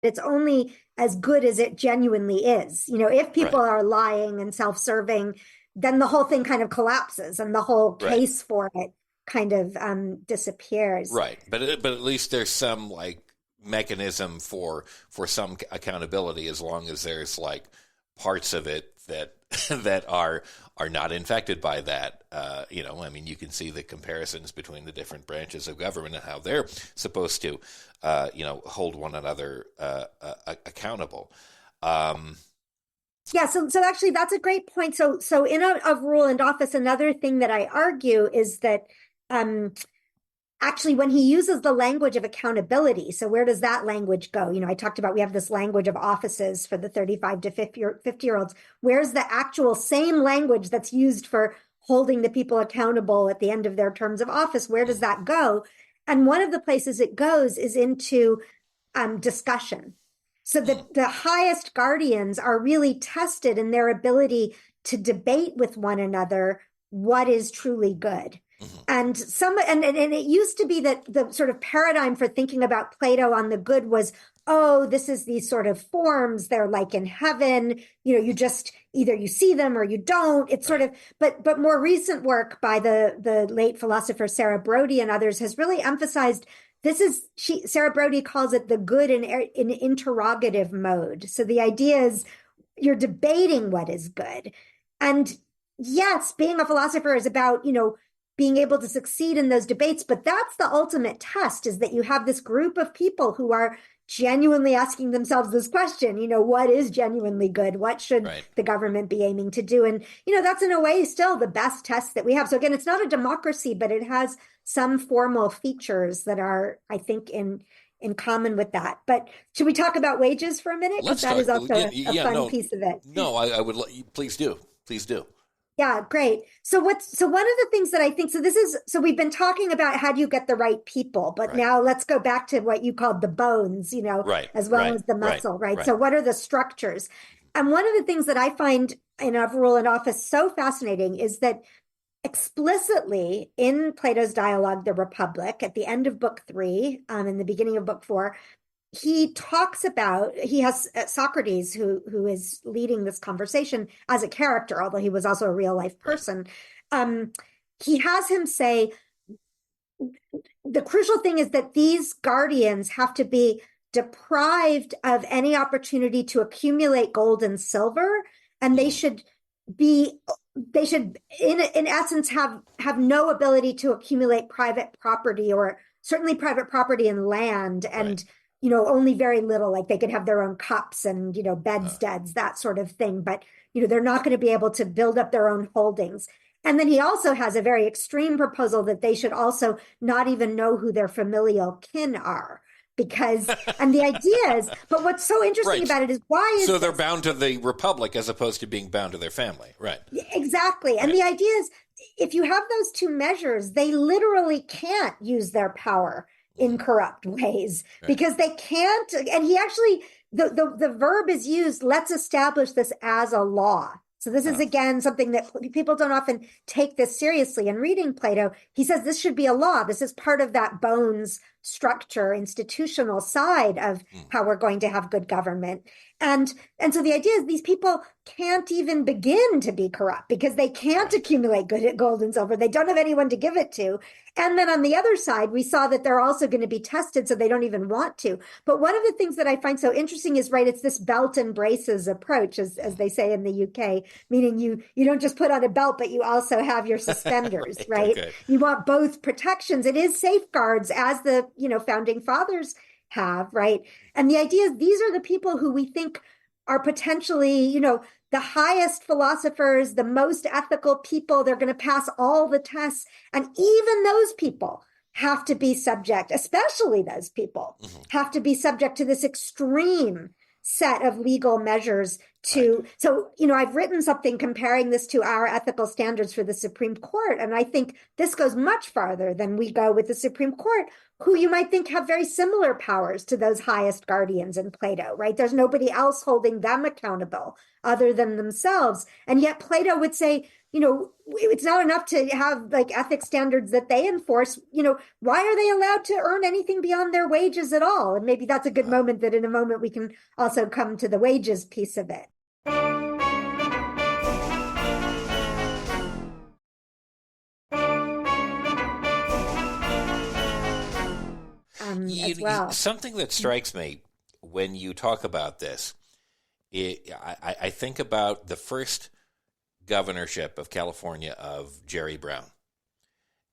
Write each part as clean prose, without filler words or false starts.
it's only as good as it genuinely is. If people Right. are lying and self-serving, then the whole thing kind of collapses and the whole Right. case for it kind of disappears. Right. But at least there's some like mechanism for some accountability as long as there's like parts of it that that are not infected by that. I mean, you can see the comparisons between the different branches of government and how they're supposed to, hold one another accountable. Um, Yeah, so actually that's a great point. So in of rule and office, another thing that I argue is that um actually when he uses the language of accountability, so where does that language go? I talked about we have this language of offices for the 35 to 50-year-olds. Where's the actual same language that's used for holding the people accountable at the end of their terms of office? Where does that go? And one of the places it goes is into discussion. So the highest guardians are really tested in their ability to debate with one another what is truly good. mhm. And it used to be that the sort of paradigm for thinking about Plato on the good was, oh, this is these sort of forms, they're like in heaven, you just either you see them or you don't. It's sort Right. of, but more recent work by the late philosopher Sarah Brody and others has really emphasized Sarah Brody calls it the good in interrogative mode. So the idea is you're debating what is good. And yes, being a philosopher is about, being able to succeed in those debates, but that's the ultimate test, is that you have this group of people who are genuinely asking themselves this question, what is genuinely good? What should Right. the government be aiming to do? And, that's in a way still the best test that we have. So again, it's not a democracy, but it has some formal features that are, I think, in common with that. But should we talk about wages for a minute? Because Let's that talk. is also a Yeah. fun No. piece of it. No. I would. Please do. Please do. Yeah, great. So one of the things that I think, so we've been talking about how do you get the right people, but Right. now let's go back to what you called the bones, Right. as well Right. as the Right. muscle, right? Right. So what are the structures? And one of the things that I find in a rule and office so fascinating is that explicitly in Plato's dialogue, The Republic, at the end of book 3, in the beginning of book 4, he has Socrates who is leading this conversation as a character, although he was also a real life Right. person. Um, he has him say the crucial thing is that these guardians have to be deprived of any opportunity to accumulate gold and silver, and Mhm. be they should in essence have no ability to accumulate private property, or certainly private property and land, Right. and only very little, like they could have their own cups and Uh, bedsteads, that sort of thing, but they're not going to be able to build up their own holdings. And then he also has a very extreme proposal that they should also not even know who their familial kin are. And the idea is, but what's so interesting right. about it is, why So is they're this? bound to the republic as opposed to being bound to their family. Right. Exactly. And Right. the idea is, if you have those two measures, they literally can't use their power in Mhm. corrupt ways, Right. because they can't. And he actually, the verb is used, let's establish this as a law. So this is Uh, again something that people don't often take this seriously. In reading Plato, he says this should be a law. This is part of that bones structure, institutional side of mm. how we're going to have good government. And so the idea is these people can't even begin to be corrupt because they can't Right. accumulate good gold and silver. They don't have anyone to give it to. And then on the other side, we saw that they're also going to be tested, so they don't even want to. But one of the things that I find so interesting is, right, it's this belt and braces approach, as Mm. they say in the UK, meaning you don't just put on a belt, but you also have your suspenders, right. right? Okay. You want both protections. It is safeguards, as the founding fathers have, right? And the idea is these are the people who we think are potentially, the highest philosophers, the most ethical people. They're going to pass all the tests. And even those people have to be subject, especially those people, Mhm. have to be subject to this extreme set of legal measures Right. I've written something comparing this to our ethical standards for the Supreme Court. And I think this goes much farther than we go with the Supreme Court. who you might think have very similar powers to those highest guardians in Plato, right? There's nobody else holding them accountable other than themselves. And yet Plato would say, it's not enough to have like ethics standards that they enforce. Why are they allowed to earn anything beyond their wages at all? And maybe that's a good moment that in a moment we can also come to the wages piece of it. As well. Something that strikes me when you talk about this, I think about the first governorship of California of Jerry Brown,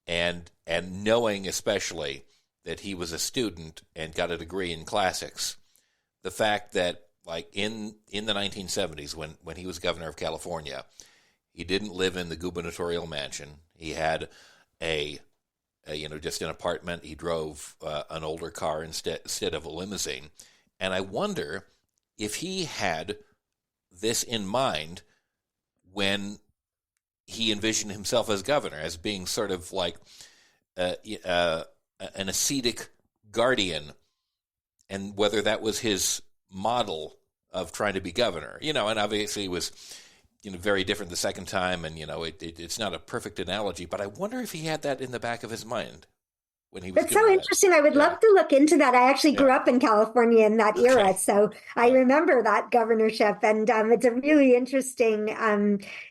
and knowing especially that he was a student and got a degree in classics. The fact that, like, in the 1970s, when he was governor of California, he didn't live in the gubernatorial mansion. He had just an apartment. He drove an older car instead of a limousine. And I wonder if he had this in mind when he envisioned himself as governor, as being sort of like an ascetic guardian, and whether that was his model of trying to be governor. And obviously it was very different the second time, and it's not a perfect analogy, but I wonder if he had that in the back of his mind when he was. That's so interesting. I would love to look into that. I actually grew up in California in that era, so I remember that governorship, and it's a really interesting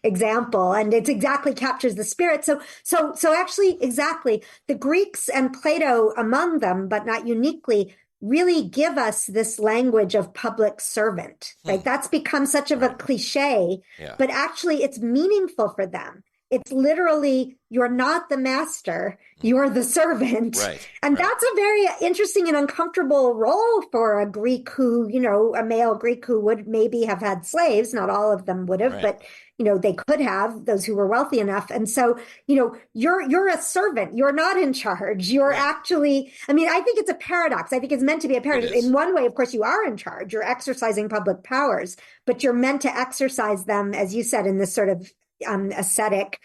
example, and it exactly captures the spirit. So actually, exactly, the Greeks and Plato among them, but not uniquely, really give us this language of public servant, right? That's become such of a cliche, but actually it's meaningful for them. It's literally, you're not the master, you're the servant. Right. And that's a very interesting and uncomfortable role for a Greek who, a male Greek who would maybe have had slaves. Not all of them would have, but they could have, those who were wealthy enough. And so, you're a servant. You're not in charge. You're actually, I think it's a paradox. I think it's meant to be a paradox. In one way, of course, you are in charge. You're exercising public powers, but you're meant to exercise them, as you said, in this sort of ascetic,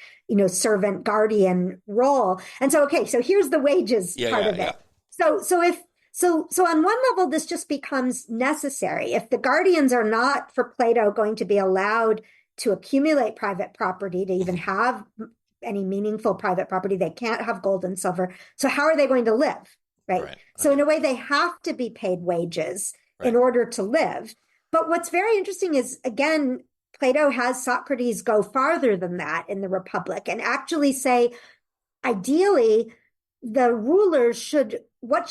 servant guardian role. And so, so here's the wages part of it. So on one level, this just becomes necessary. If the guardians are not, for Plato, going to be allowed to accumulate private property, to even have any meaningful private property, they can't have gold and silver. So how are they going to live? Right. So in a way, they have to be paid wages in order to live. But what's very interesting is, again, Plato has Socrates go farther than that in the Republic and actually say, ideally, the rulers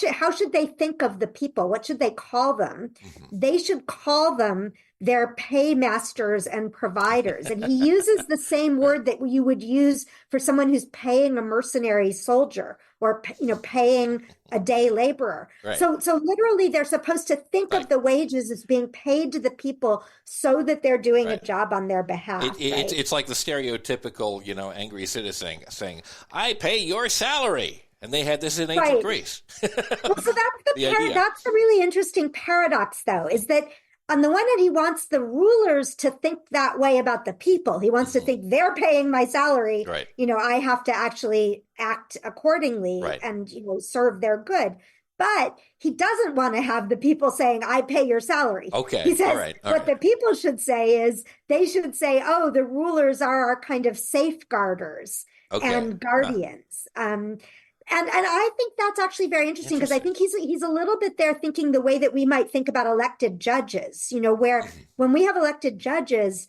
how should they think of the people? What should they call them? They should call them their paymasters and providers. And he uses the same word that you would use for someone who's paying a mercenary soldier or, paying a day laborer. So literally they're supposed to think of the wages as being paid to the people so that they're doing a job on their behalf. It's like the stereotypical, angry citizen saying, I pay your salary. And they had this in ancient Greece. Well, so that's a really interesting paradox, though, is that on the one hand, he wants the rulers to think that way about the people. He wants to think they're paying my salary. I have to actually act accordingly and, serve their good. But he doesn't want to have the people saying, I pay your salary. He says what the people should say is they should say, oh, the rulers are our kind of safeguarders and guardians. And I think that's actually very interesting because I think he's a little bit there thinking the way that we might think about elected judges, where when we have elected judges,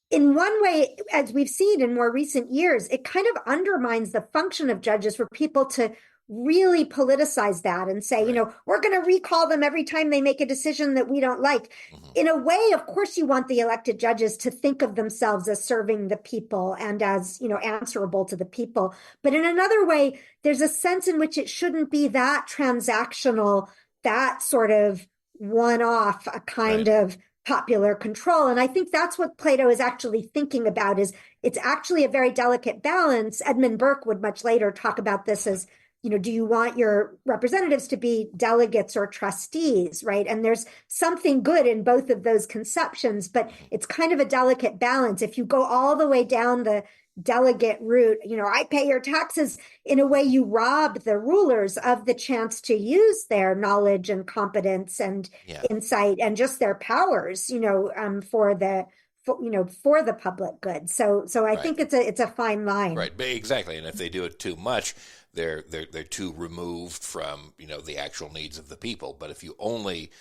in one way, as we've seen in more recent years, it kind of undermines the function of judges for people to really politicize that and say, we're going to recall them every time they make a decision that we don't like. In a way, of course, you want the elected judges to think of themselves as serving the people and as, answerable to the people. But in another way, there's a sense in which it shouldn't be that transactional, that sort of one-off, a kind of popular control. And I think that's what Plato is actually thinking about, is it's actually a very delicate balance. Edmund Burke would much later talk about this as, do you want your representatives to be delegates or trustees, right? And there's something good in both of those conceptions, but it's kind of a delicate balance. If you go all the way down the delegate route, I pay your taxes. In a way, you rob the rulers of the chance to use their knowledge and competence and Yeah. insight and just their powers, for the public good. So I Right. think it's a fine line. Right. Exactly. And if they do it too much, they're too removed from, the actual needs of the people. But if you only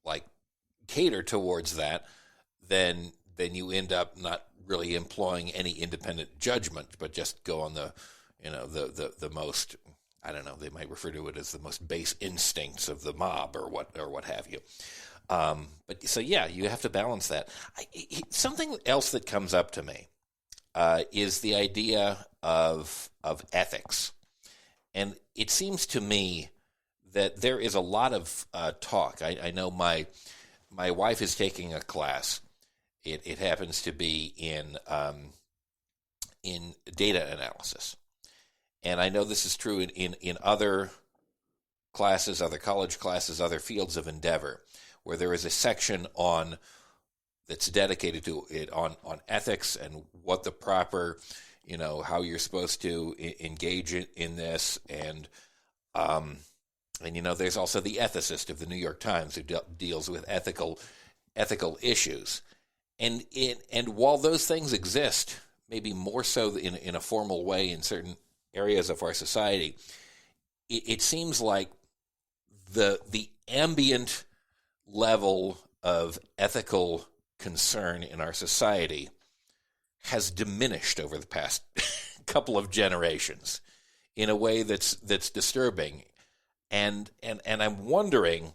like cater towards that, then you end up not really employing any independent judgment, but just go on the most, I don't know, they might refer to it as the most base instincts of the mob or what have you. But so yeah, you have to balance that. Something else that comes up to me is the idea of ethics, and it seems to me that there is a lot of talk. I know my wife is taking a class. It happens to be in data analysis, and I know this is true in other classes, other college classes, other fields of endeavor, where there is a section on that's dedicated to it on ethics and what the proper, how you're supposed to engage in this, and there's also the ethicist of the New York Times who deals with ethical issues, and while those things exist, maybe more so in a formal way in certain areas of our society, it seems like the ambient level of ethical concern in our society has diminished over the past couple of generations in a way that's disturbing, and I'm wondering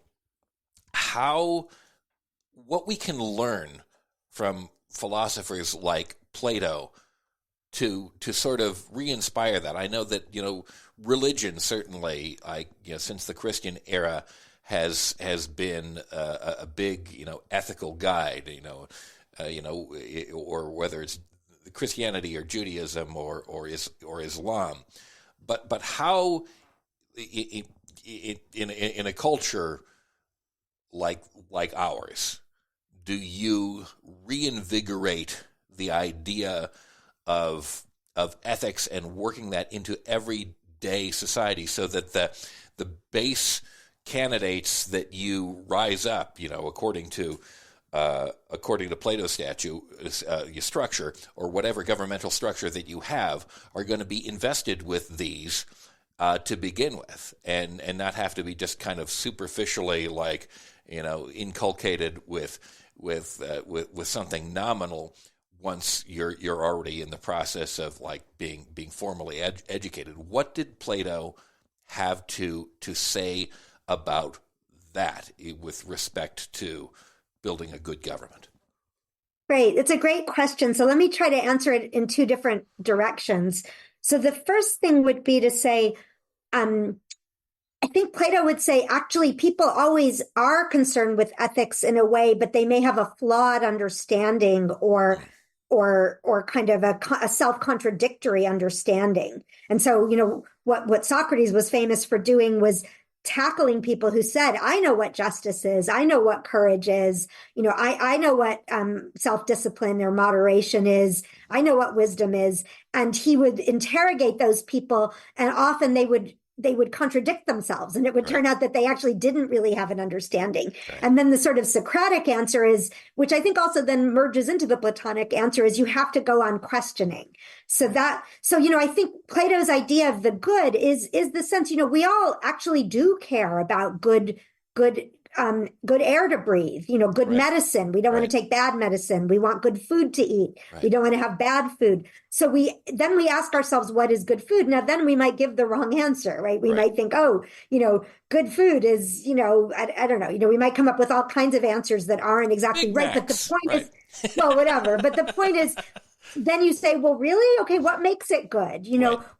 what we can learn from philosophers like Plato to sort of re-inspire that. I know that religion certainly, since the Christian era, has been a big ethical guide, or whether it's Christianity or Judaism or Islam, but how in a culture like ours do you reinvigorate the idea of ethics and working that into everyday society so that the base candidates that you rise up, according to Plato's your structure or whatever governmental structure that you have, are going to be invested with these to begin with, and not have to be just kind of superficially inculcated with something nominal once you're already in the process of being formally educated. What did Plato have to say about that with respect to building a good government? Great. It's a great question. So let me try to answer it in two different directions. So the first thing would be to say, I think Plato would say, actually, people always are concerned with ethics in a way, but they may have a flawed understanding or kind of a self-contradictory understanding. And so, what Socrates was famous for doing was tackling people who said, I know what justice is. I know what courage is. I know what self-discipline or moderation is. I know what wisdom is. And he would interrogate those people, and often they would contradict themselves, and it would turn out that they actually didn't really have an understanding. Right. And then the sort of Socratic answer is, which I think also then merges into the Platonic answer, is you have to go on questioning. So I think Plato's idea of the good is the sense, we all actually do care about good air to breathe, good medicine. We don't want to take bad medicine. We want good food to eat. We don't want to have bad food. So we ask ourselves, what is good food? Now, then we might give the wrong answer, right? We might think, good food is, I don't know, we might come up with all kinds of answers that aren't exactly Big right. Macs, But the point is, well, whatever. But the point is, then you say, well, really? Okay, what makes it good?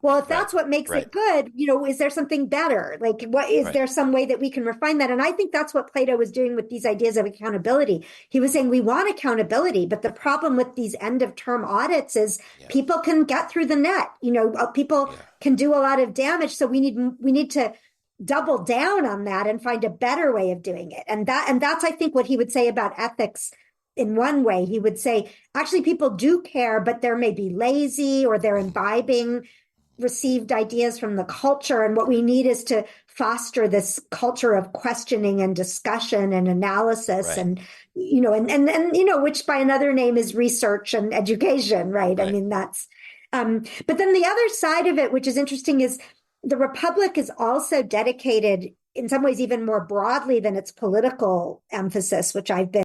Well, if that's what makes it good, is there something better? What is there some way that we can refine that? And I think that's what Plato was doing with these ideas of accountability. He was saying we want accountability, but the problem with these end of term audits is people can get through the net. People can do a lot of damage. So we need to double down on that and find a better way of doing it. And that's, I think, what he would say about ethics in one way. He would say, actually, people do care, but they're maybe lazy or they're imbibing received ideas from the culture. And what we need is to foster this culture of questioning and discussion and analysis Right. and, which by another name is research and education, right? I Right. mean, but then the other side of it, which is interesting, is the Republic is also dedicated in some ways even more broadly than its political emphasis, which I've been